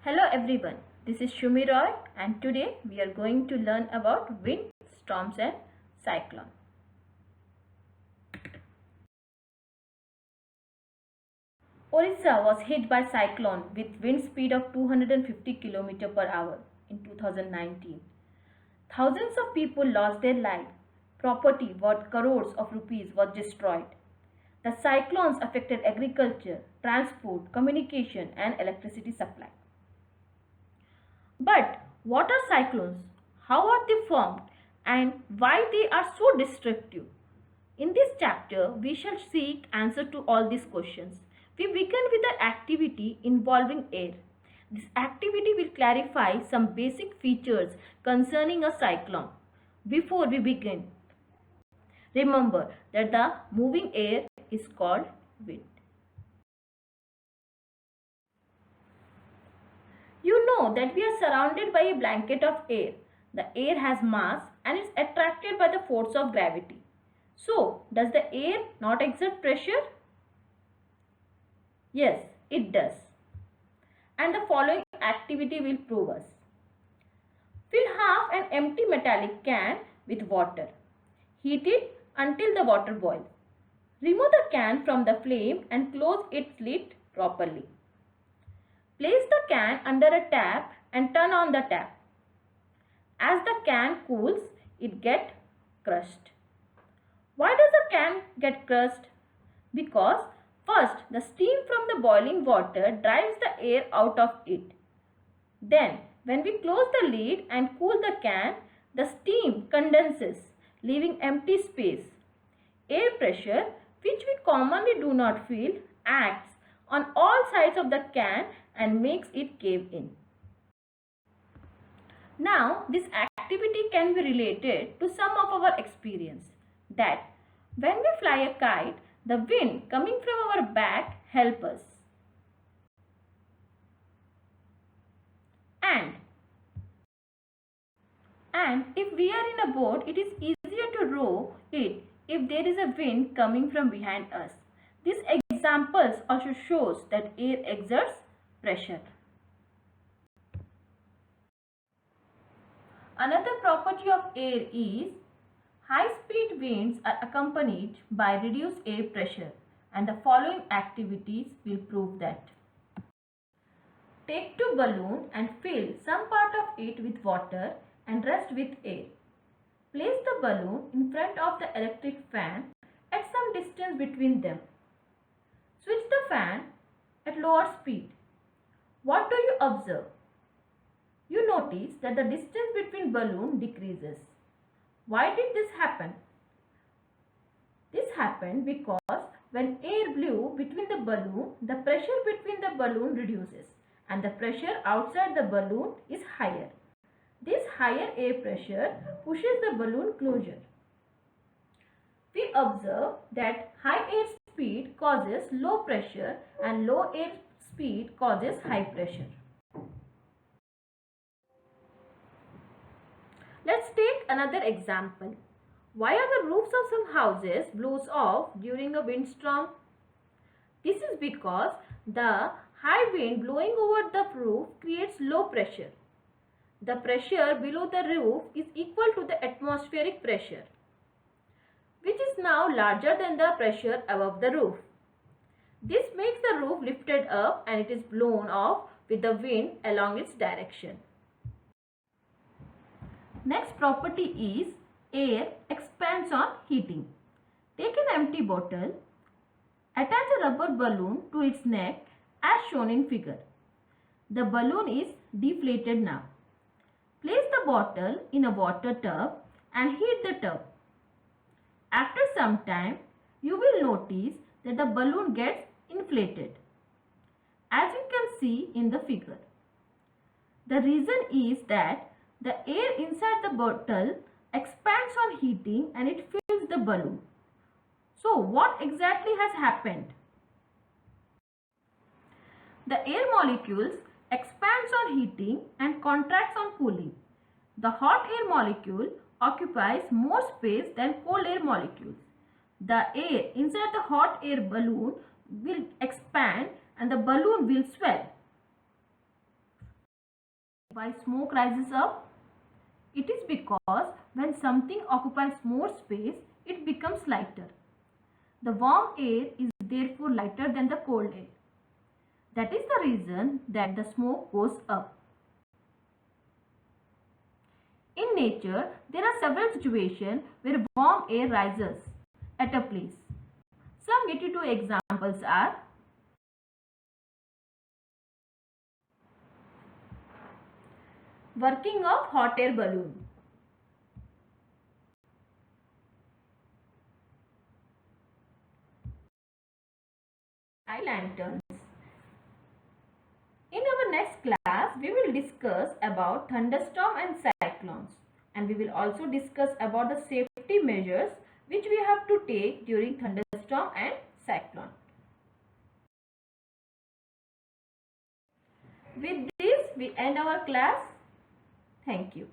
Hello everyone, this is Shumi Roy and today we are going to learn about wind, storms and cyclone. Orissa was hit by cyclone with wind speed of 250 km per hour in 2019. Thousands of people lost their lives. Property worth crores of rupees was destroyed. The cyclones affected agriculture, transport, communication and electricity supply. But what are cyclones? How are they formed and why they are so destructive? In this chapter, we shall seek answer to all these questions. We begin with an activity involving air. This activity will clarify some basic features concerning a cyclone. Before we begin, remember that the moving air is called wind. You know that we are surrounded by a blanket of air. The air has mass and is attracted by the force of gravity. So, does the air not exert pressure? Yes, it does. And the following activity will prove us. Fill half an empty metallic can with water. Heat it until the water boils. Remove the can from the flame and close its lid properly. Place the can under a tap and turn on the tap. As the can cools, it gets crushed. Why does the can get crushed? Because first, the steam from the boiling water drives the air out of it. Then, when we close the lid and cool the can, the steam condenses, leaving empty space. Air pressure, which we commonly do not feel, acts on all sides of the can and makes it cave in. Now, this activity can be related to some of our experience that when we fly a kite, the wind coming from our back helps us. And if we are in a boat, it is easier to row it if there is a wind coming from behind us. These examples also shows that air exerts pressure. Another property of air is high-speed winds are accompanied by reduced air pressure, and the following activities will prove that. Take two balloons and fill some part of it with water and rest with air. Place the balloon in front of the electric fan at some distance between them. Switch the fan at lower speed. What do you observe? You notice that the distance between balloon decreases. Why did this happen? This happened because when air blew between the balloon, the pressure between the balloon reduces and the pressure outside the balloon is higher. This higher air pressure pushes the balloon closer. We observe that high air speed causes low pressure and low air speed causes high pressure. Let's take another example. Why are the roofs of some houses blows off during a windstorm? This is because the high wind blowing over the roof creates low pressure. The pressure below the roof is equal to the atmospheric pressure, which is now larger than the pressure above the roof. This makes the roof lifted up and it is blown off with the wind along its direction. Next property is air expands on heating. Take an empty bottle, attach a rubber balloon to its neck as shown in figure. The balloon is deflated now. Place the bottle in a water tub and heat the tub. After some time, you will notice that the balloon gets inflated, as you can see in the figure. The reason is that the air inside the bottle expands on heating and it fills the balloon. So, what exactly has happened? The air molecules expands on heating and contracts on cooling. The hot air molecule occupies more space than cold air molecules. The air inside the hot air balloon will expand and the balloon will swell. Why smoke rises up? It is because when something occupies more space, it becomes lighter. The warm air is therefore lighter than the cold air. That is the reason that the smoke goes up. In nature, there are several situations where warm air rises at a place. Some 82 examples are: working of hot air balloon, eye lanterns. In our next class, we will discuss about thunderstorm and cyclones, and we will also discuss about the safety measures which we have to take during thunderstorm and cyclone. With this, we end our class. Thank you.